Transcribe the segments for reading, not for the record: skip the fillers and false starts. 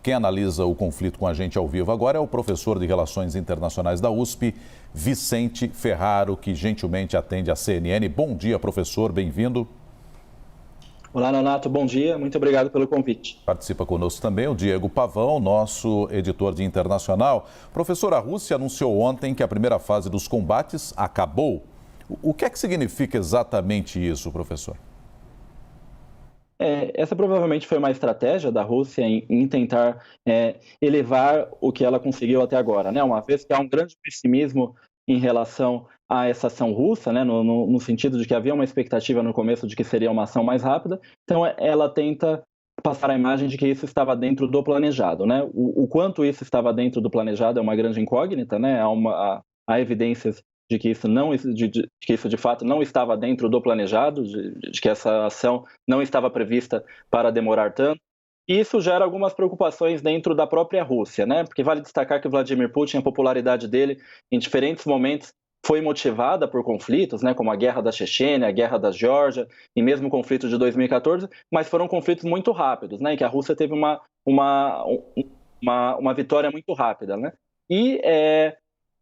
Quem analisa o conflito com a gente ao vivo agora é o professor de Relações Internacionais da USP, Vicente Ferraro, que gentilmente atende a CNN. Bom dia, professor, bem-vindo. Olá, Nonato, bom dia, muito obrigado pelo convite. Participa conosco também o Diego Pavão, nosso editor de internacional. Professor, a Rússia anunciou ontem que a primeira fase dos combates acabou. O que é que significa exatamente isso, professor? Essa provavelmente foi uma estratégia da Rússia em tentar elevar o que ela conseguiu até agora, né? Uma vez que há um grande pessimismo em relação a essa ação russa, né? No sentido de que havia uma expectativa no começo de que seria uma ação mais rápida, então ela tenta passar a imagem de que isso estava dentro do planejado, né? O quanto isso estava dentro do planejado é uma grande incógnita, né? Há evidências de que isso de fato não estava dentro do planejado, de que essa ação não estava prevista para demorar tanto. E isso gera algumas preocupações dentro da própria Rússia, né? Porque vale destacar que o Vladimir Putin, a popularidade dele em diferentes momentos foi motivada por conflitos, né, como a Guerra da Chechênia, a Guerra da Geórgia e mesmo o conflito de 2014, mas foram conflitos muito rápidos, né, em que a Rússia teve uma vitória muito rápida, né? E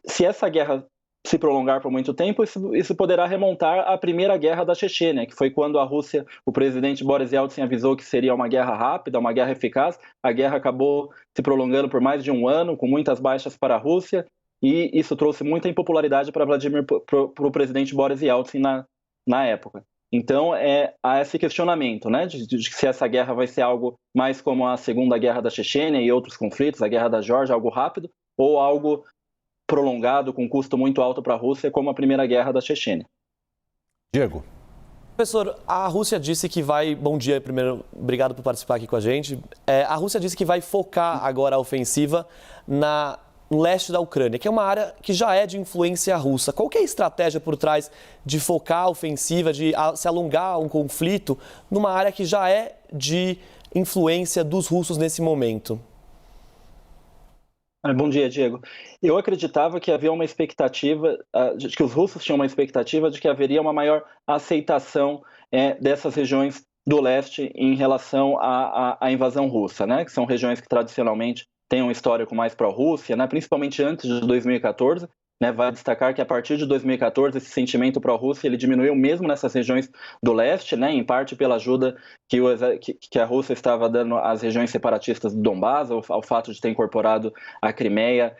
se essa guerra se prolongar por muito tempo, isso poderá remontar à primeira guerra da Chechênia, que foi quando a Rússia, o presidente Boris Yeltsin avisou que seria uma guerra rápida, uma guerra eficaz. A guerra acabou se prolongando por mais de um ano, com muitas baixas para a Rússia, e isso trouxe muita impopularidade para o presidente Boris Yeltsin na época. Então, há esse questionamento, né, de se essa guerra vai ser algo mais como a Segunda Guerra da Chechênia e outros conflitos, a Guerra da Geórgia, algo rápido, ou algo prolongado, com custo muito alto para a Rússia, como a Primeira Guerra da Chechênia. Diego. Professor, a Rússia disse que vai... Bom dia, primeiro, obrigado por participar aqui com a gente. A Rússia disse que vai focar agora a ofensiva no leste da Ucrânia, que é uma área que já é de influência russa. Qual que é a estratégia por trás de focar a ofensiva, de se alongar um conflito numa área que já é de influência dos russos nesse momento? Bom dia, Diego. Eu acreditava que havia uma expectativa, de que os russos tinham uma expectativa de que haveria uma maior aceitação dessas regiões do leste em relação à invasão russa, né? Que são regiões que tradicionalmente têm um histórico mais pró-Rússia, né? Principalmente antes de 2014. Né, vai destacar que a partir de 2014 esse sentimento pró-Rússia ele diminuiu mesmo nessas regiões do leste, né, em parte pela ajuda que a Rússia estava dando às regiões separatistas do Donbás, ao fato de ter incorporado a Crimeia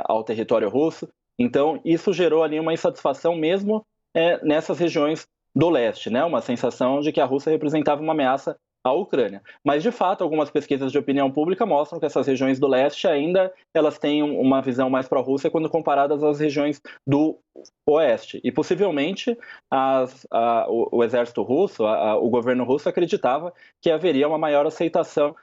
ao território russo. Então isso gerou ali uma insatisfação mesmo nessas regiões do leste, né, uma sensação de que a Rússia representava uma ameaça à Ucrânia. Mas, de fato, algumas pesquisas de opinião pública mostram que essas regiões do leste ainda elas têm uma visão mais pró-Rússia quando comparadas às regiões do oeste. E, possivelmente, o exército russo, o governo russo acreditava que haveria uma maior aceitação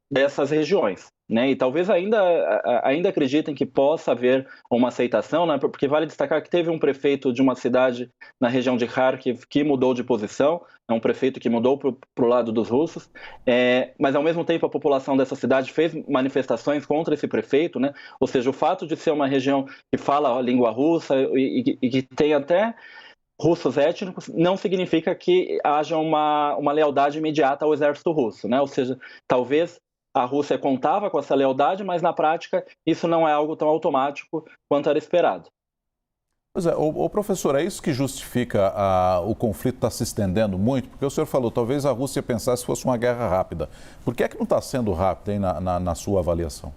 dessas regiões. Né? E talvez ainda acreditem que possa haver uma aceitação, né? Porque vale destacar que teve um prefeito de uma cidade na região de Kharkiv que mudou de posição, é um prefeito que mudou para o lado dos russos, mas ao mesmo tempo a população dessa cidade fez manifestações contra esse prefeito, né? Ou seja, o fato de ser uma região que fala a língua russa e que tem até russos étnicos, não significa que haja uma lealdade imediata ao exército russo, né? Ou seja, talvez a Rússia contava com essa lealdade, mas na prática isso não é algo tão automático quanto era esperado. Pois é, professor, é isso que justifica o conflito estar se estendendo muito? Porque o senhor falou, talvez a Rússia pensasse que fosse uma guerra rápida. Por que é que não está sendo rápida, hein, na sua avaliação?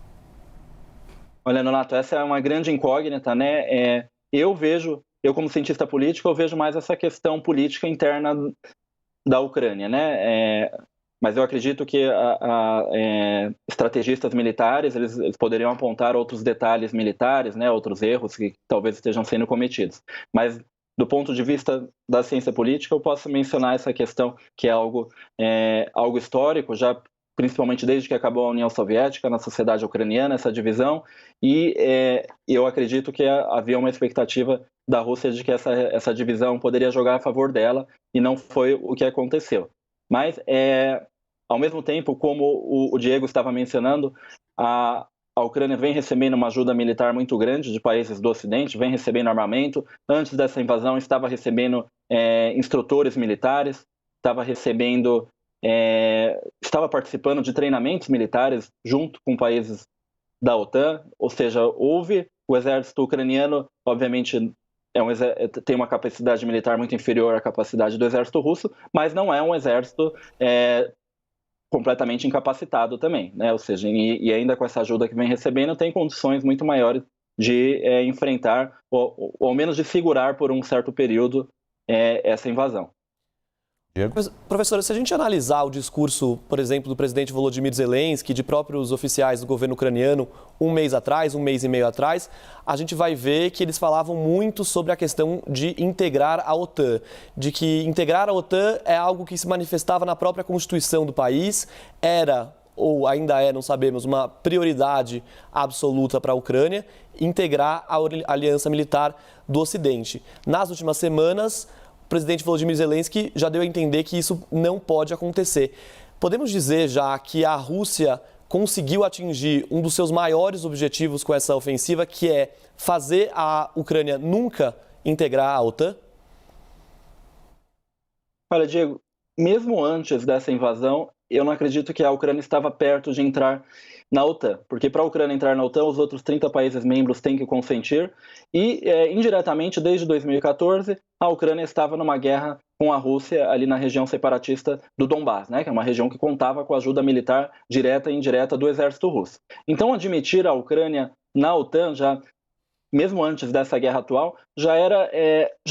Olha, Nonato, essa é uma grande incógnita, né? Eu como cientista político, eu vejo mais essa questão política interna da Ucrânia, né? Mas eu acredito que estrategistas militares eles poderiam apontar outros detalhes militares, né, outros erros que talvez estejam sendo cometidos. Mas do ponto de vista da ciência política, eu posso mencionar essa questão que é algo histórico, já principalmente desde que acabou a União Soviética na sociedade ucraniana, essa divisão, e eu acredito que havia uma expectativa da Rússia de que essa divisão poderia jogar a favor dela, e não foi o que aconteceu. Mas, ao mesmo tempo, como o Diego estava mencionando, a Ucrânia vem recebendo uma ajuda militar muito grande de países do Ocidente, vem recebendo armamento. Antes dessa invasão, estava recebendo instrutores militares, estava recebendo estava participando de treinamentos militares junto com países da OTAN, ou seja, houve o exército ucraniano, obviamente, tem uma capacidade militar muito inferior à capacidade do exército russo, mas não é um exército completamente incapacitado também, né? Ou seja, e ainda com essa ajuda que vem recebendo, tem condições muito maiores de enfrentar, ou ao menos de segurar por um certo período essa invasão. Diego? Professora, se a gente analisar o discurso, por exemplo, do presidente Volodymyr Zelensky, de próprios oficiais do governo ucraniano, um mês atrás, um mês e meio atrás, a gente vai ver que eles falavam muito sobre a questão de integrar a OTAN, de que integrar a OTAN é algo que se manifestava na própria Constituição do país, era, ou ainda é, não sabemos, uma prioridade absoluta para a Ucrânia, integrar a aliança militar do Ocidente. Nas últimas semanas, o presidente Volodymyr Zelensky já deu a entender que isso não pode acontecer. Podemos dizer já que a Rússia conseguiu atingir um dos seus maiores objetivos com essa ofensiva, que é fazer a Ucrânia nunca integrar a OTAN? Olha, Diego, mesmo antes dessa invasão, eu não acredito que a Ucrânia estava perto de entrar na OTAN, porque para a Ucrânia entrar na OTAN, os outros 30 países membros têm que consentir, e indiretamente, desde 2014, a Ucrânia estava numa guerra com a Rússia ali na região separatista do Donbás, né, que é uma região que contava com a ajuda militar direta e indireta do exército russo. Então, admitir a Ucrânia na OTAN, já mesmo antes dessa guerra atual, já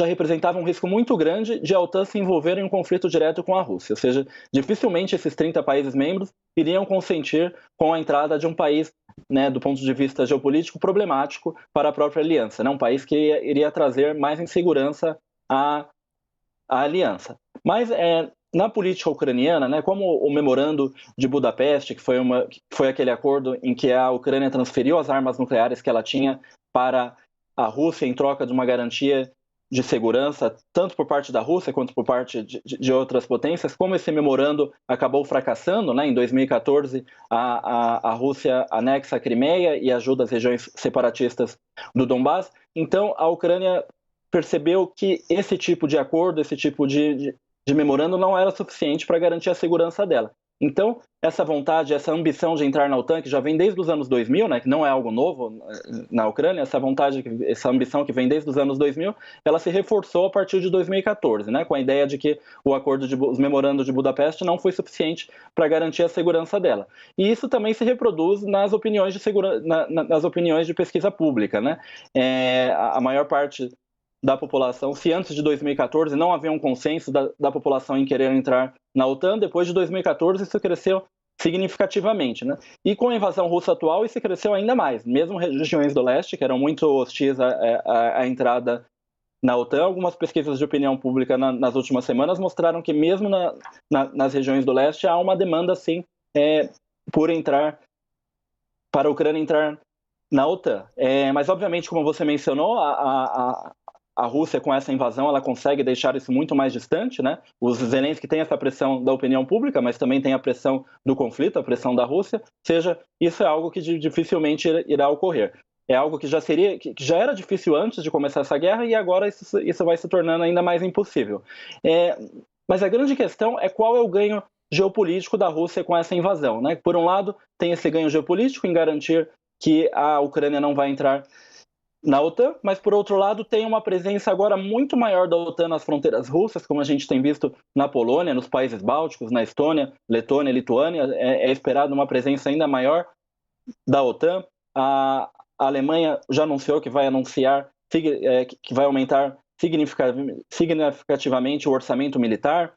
representava um risco muito grande de a OTAN se envolver em um conflito direto com a Rússia. Ou seja, dificilmente esses 30 países membros iriam consentir com a entrada de um país, né, do ponto de vista geopolítico, problemático para a própria aliança, né, um país que iria trazer mais insegurança à aliança. Mas na política ucraniana, né, como o memorando de Budapeste, que foi aquele acordo em que a Ucrânia transferiu as armas nucleares que ela tinha para a Rússia em troca de uma garantia de segurança, tanto por parte da Rússia quanto por parte de outras potências, como esse memorando acabou fracassando, né, em 2014, a Rússia anexa a Crimeia e ajuda as regiões separatistas do Donbás. Então, a Ucrânia percebeu que esse tipo de acordo, esse tipo de memorando não era suficiente para garantir a segurança dela. Então, essa vontade, essa ambição de entrar na OTAN, que já vem desde os anos 2000, né, que não é algo novo na Ucrânia, essa ambição que vem desde os anos 2000, ela se reforçou a partir de 2014, né, com a ideia de que os memorandos de Budapeste não foi suficiente para garantir a segurança dela. E isso também se reproduz nas opiniões nas opiniões de pesquisa pública, né? A maior parte da população, se antes de 2014 não havia um consenso da população em querer entrar na OTAN, depois de 2014 isso cresceu significativamente, né? E com a invasão russa atual isso cresceu ainda mais, mesmo regiões do leste, que eram muito hostis à entrada na OTAN, algumas pesquisas de opinião pública nas últimas semanas mostraram que mesmo nas regiões do leste há uma demanda, sim, para a Ucrânia entrar na OTAN. Mas, obviamente, como você mencionou, a Rússia, com essa invasão, ela consegue deixar isso muito mais distante, né? Os Zelensky têm essa pressão da opinião pública, mas também tem a pressão do conflito, a pressão da Rússia. Ou seja, isso é algo que dificilmente irá ocorrer. É algo que já era difícil antes de começar essa guerra e agora isso vai se tornando ainda mais impossível. Mas a grande questão é qual é o ganho geopolítico da Rússia com essa invasão, né? Por um lado, tem esse ganho geopolítico em garantir que a Ucrânia não vai entrar na OTAN, mas por outro lado tem uma presença agora muito maior da OTAN nas fronteiras russas, como a gente tem visto na Polônia, nos países bálticos, na Estônia, Letônia, Lituânia, é esperado uma presença ainda maior da OTAN. A Alemanha já anunciou que vai que vai aumentar significativamente o orçamento militar.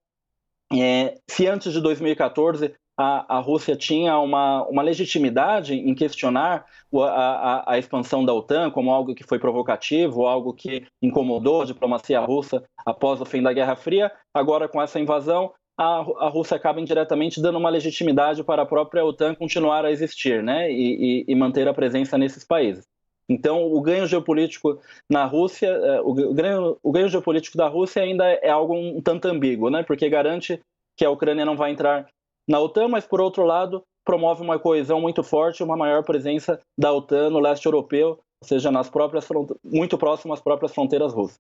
Se antes de 2014 a Rússia tinha uma legitimidade em questionar a expansão da OTAN como algo que foi provocativo, algo que incomodou a diplomacia russa após o fim da Guerra Fria, agora com essa invasão, a Rússia acaba indiretamente dando uma legitimidade para a própria OTAN continuar a existir, né, e manter a presença nesses países. Então, o ganho geopolítico na Rússia, o ganho geopolítico da Rússia ainda é algo um tanto ambíguo, né, porque garante que a Ucrânia não vai entrar na OTAN, mas, por outro lado, promove uma coesão muito forte, uma maior presença da OTAN no leste europeu, ou seja, muito próximo às próprias fronteiras russas.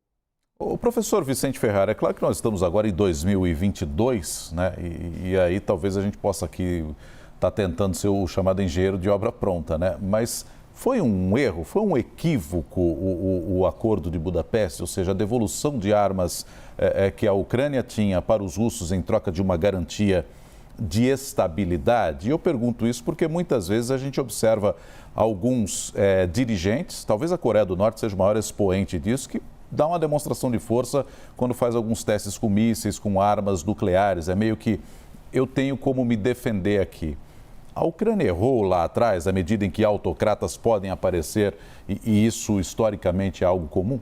O professor Vicente Ferrara, é claro que nós estamos agora em 2022, né? E aí talvez a gente possa aqui estar tentando ser o chamado engenheiro de obra pronta, né? Mas foi um erro, foi um equívoco o acordo de Budapeste, ou seja, a devolução de armas que a Ucrânia tinha para os russos em troca de uma garantia de estabilidade? E eu pergunto isso porque muitas vezes a gente observa alguns dirigentes, talvez a Coreia do Norte seja o maior expoente disso, que dá uma demonstração de força quando faz alguns testes com mísseis, com armas nucleares. É meio que eu tenho como me defender aqui. A Ucrânia errou lá atrás, à medida em que autocratas podem aparecer e isso historicamente é algo comum?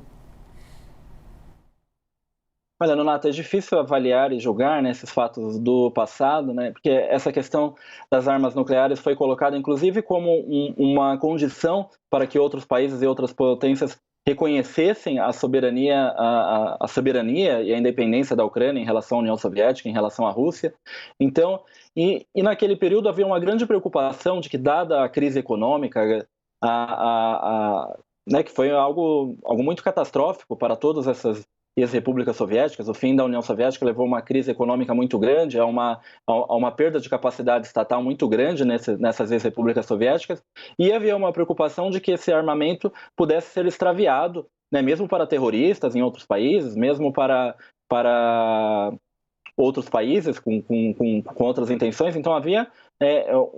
Olha, Nonato, é difícil avaliar e julgar, né, esses fatos do passado, né, porque essa questão das armas nucleares foi colocada, inclusive, como uma condição para que outros países e outras potências reconhecessem a soberania, a soberania e a independência da Ucrânia em relação à União Soviética, em relação à Rússia. Então, e naquele período havia uma grande preocupação de que, dada a crise econômica, né, que foi algo muito catastrófico para todas essas ex-repúblicas soviéticas, o fim da União Soviética levou a uma crise econômica muito grande, a uma perda de capacidade estatal muito grande nessas ex-repúblicas soviéticas, e havia uma preocupação de que esse armamento pudesse ser extraviado, né, mesmo para terroristas em outros países, mesmo para outros países com outras intenções. Então havia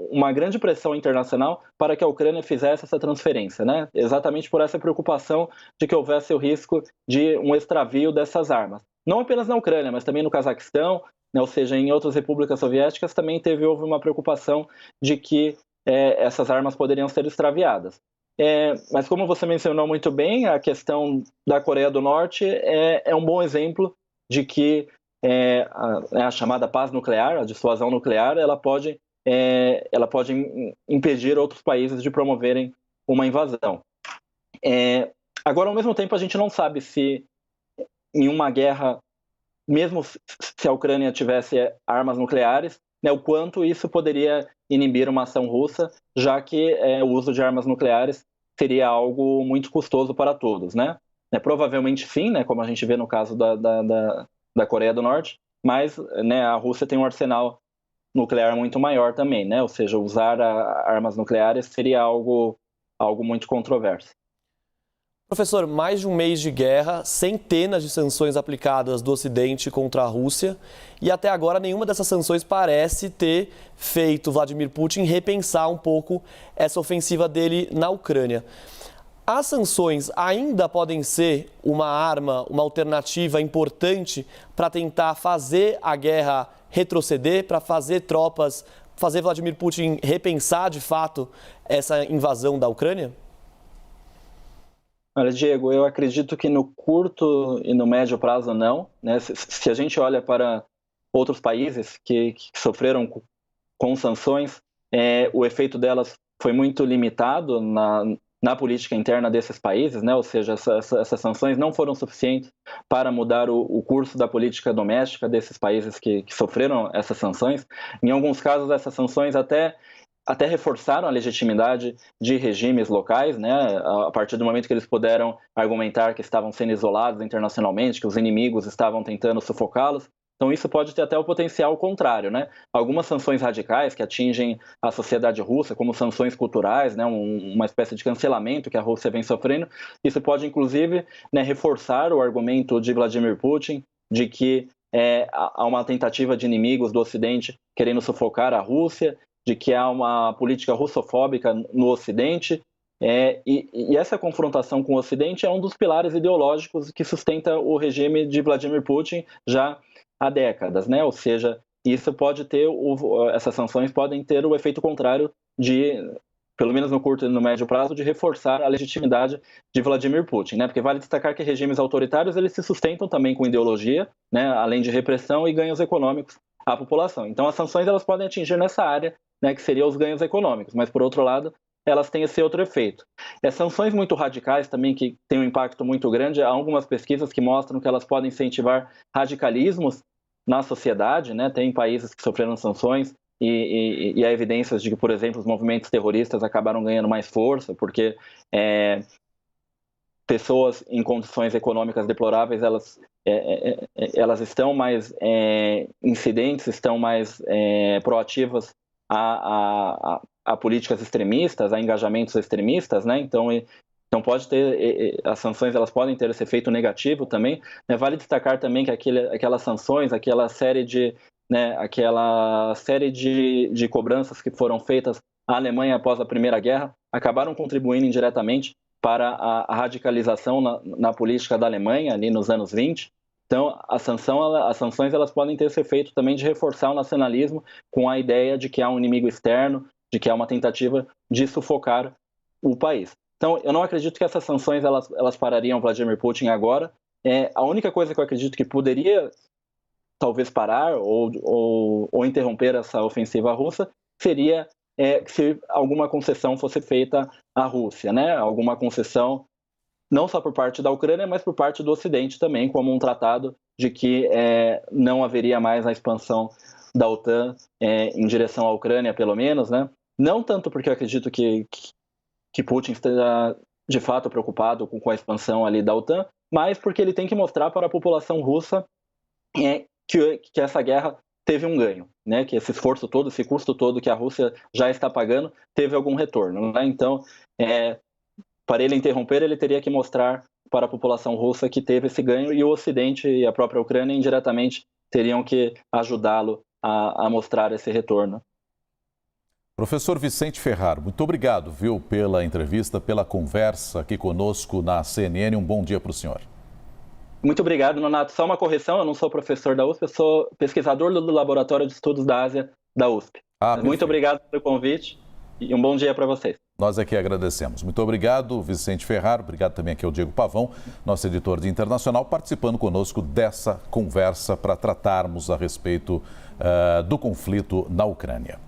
uma grande pressão internacional para que a Ucrânia fizesse essa transferência, né? Exatamente por essa preocupação de que houvesse o risco de um extravio dessas armas. Não apenas na Ucrânia, mas também no Cazaquistão, né? Ou seja, em outras repúblicas soviéticas também houve uma preocupação de que essas armas poderiam ser extraviadas. Mas como você mencionou muito bem, a questão da Coreia do Norte é um bom exemplo de que a chamada paz nuclear, a dissuasão nuclear, ela pode impedir outros países de promoverem uma invasão. Agora, ao mesmo tempo, a gente não sabe se em uma guerra, mesmo se a Ucrânia tivesse armas nucleares, né, o quanto isso poderia inibir uma ação russa, já que o uso de armas nucleares seria algo muito custoso para todos, né? Provavelmente sim, né, como a gente vê no caso da Coreia do Norte, mas, né, a Rússia tem um arsenal nuclear muito maior também, né? Ou seja, usar armas nucleares seria algo muito controverso. Professor, mais de um mês de guerra, centenas de sanções aplicadas do Ocidente contra a Rússia e até agora nenhuma dessas sanções parece ter feito Vladimir Putin repensar um pouco essa ofensiva dele na Ucrânia. As sanções ainda podem ser uma arma, uma alternativa importante para tentar fazer a guerra retroceder, para fazer Vladimir Putin repensar de fato essa invasão da Ucrânia? Olha, Diego, eu acredito que no curto e no médio prazo não, né? Se a gente olha para outros países que sofreram com sanções, o efeito delas foi muito limitado na política interna desses países, né? Ou seja, essas sanções não foram suficientes para mudar o curso da política doméstica desses países que sofreram essas sanções. Em alguns casos, essas sanções até reforçaram a legitimidade de regimes locais, né? A partir do momento que eles puderam argumentar que estavam sendo isolados internacionalmente, que os inimigos estavam tentando sufocá-los. Então isso pode ter até o potencial contrário, né? Algumas sanções radicais que atingem a sociedade russa, como sanções culturais, né? Uma espécie de cancelamento que a Rússia vem sofrendo, isso pode inclusive, né, reforçar o argumento de Vladimir Putin de que há uma tentativa de inimigos do Ocidente querendo sufocar a Rússia, de que há uma política russofóbica no Ocidente, e essa confrontação com o Ocidente é um dos pilares ideológicos que sustenta o regime de Vladimir Putin já há décadas, né? Ou seja, isso pode ter essas sanções podem ter o efeito contrário de, pelo menos no curto e no médio prazo, de reforçar a legitimidade de Vladimir Putin, né? Porque vale destacar que regimes autoritários eles se sustentam também com ideologia, né? Além de repressão e ganhos econômicos à população. Então, as sanções elas podem atingir nessa área, né? Que seria os ganhos econômicos, mas por outro lado elas têm esse outro efeito. Sanções muito radicais também, que têm um impacto muito grande, há algumas pesquisas que mostram que elas podem incentivar radicalismos na sociedade, né? Tem países que sofreram sanções e há evidências de que, por exemplo, os movimentos terroristas acabaram ganhando mais força, porque pessoas em condições econômicas deploráveis, elas estão mais incidentes, estão mais proativas a políticas extremistas, a engajamentos extremistas, né? Então pode ter, as sanções elas podem ter esse efeito negativo também, né? Vale destacar também que aquelas sanções, aquela série de cobranças que foram feitas à Alemanha após a Primeira Guerra acabaram contribuindo indiretamente para a radicalização na política da Alemanha ali nos anos 20. Então, as sanções elas podem ter esse efeito também de reforçar o nacionalismo com a ideia de que há um inimigo externo, de que há uma tentativa de sufocar o país. Então, eu não acredito que essas sanções elas parariam Vladimir Putin agora. A única coisa que eu acredito que poderia talvez parar ou interromper essa ofensiva russa seria se alguma concessão fosse feita à Rússia, né? Alguma concessão não só por parte da Ucrânia, mas por parte do Ocidente também, como um tratado de que não haveria mais a expansão da OTAN em direção à Ucrânia, pelo menos, né? Não tanto porque eu acredito que Putin esteja de fato preocupado com a expansão ali da OTAN, mas porque ele tem que mostrar para a população russa que essa guerra teve um ganho, né? Que esse esforço todo, esse custo todo que a Rússia já está pagando, teve algum retorno, né? Então, para ele interromper, ele teria que mostrar para a população russa que teve esse ganho, e o Ocidente e a própria Ucrânia indiretamente teriam que ajudá-lo a mostrar esse retorno. Professor Vicente Ferraro, muito obrigado, viu, pela entrevista, pela conversa aqui conosco na CNN. Um bom dia para o senhor. Muito obrigado, Nonato. Só uma correção, eu não sou professor da USP, eu sou pesquisador do Laboratório de Estudos da Ásia da USP. Muito obrigado pelo convite e um bom dia para vocês. Nós aqui agradecemos. Muito obrigado, Vicente Ferraro. Obrigado também aqui ao Diego Pavão, nosso editor de internacional, participando conosco dessa conversa para tratarmos a respeito do conflito na Ucrânia.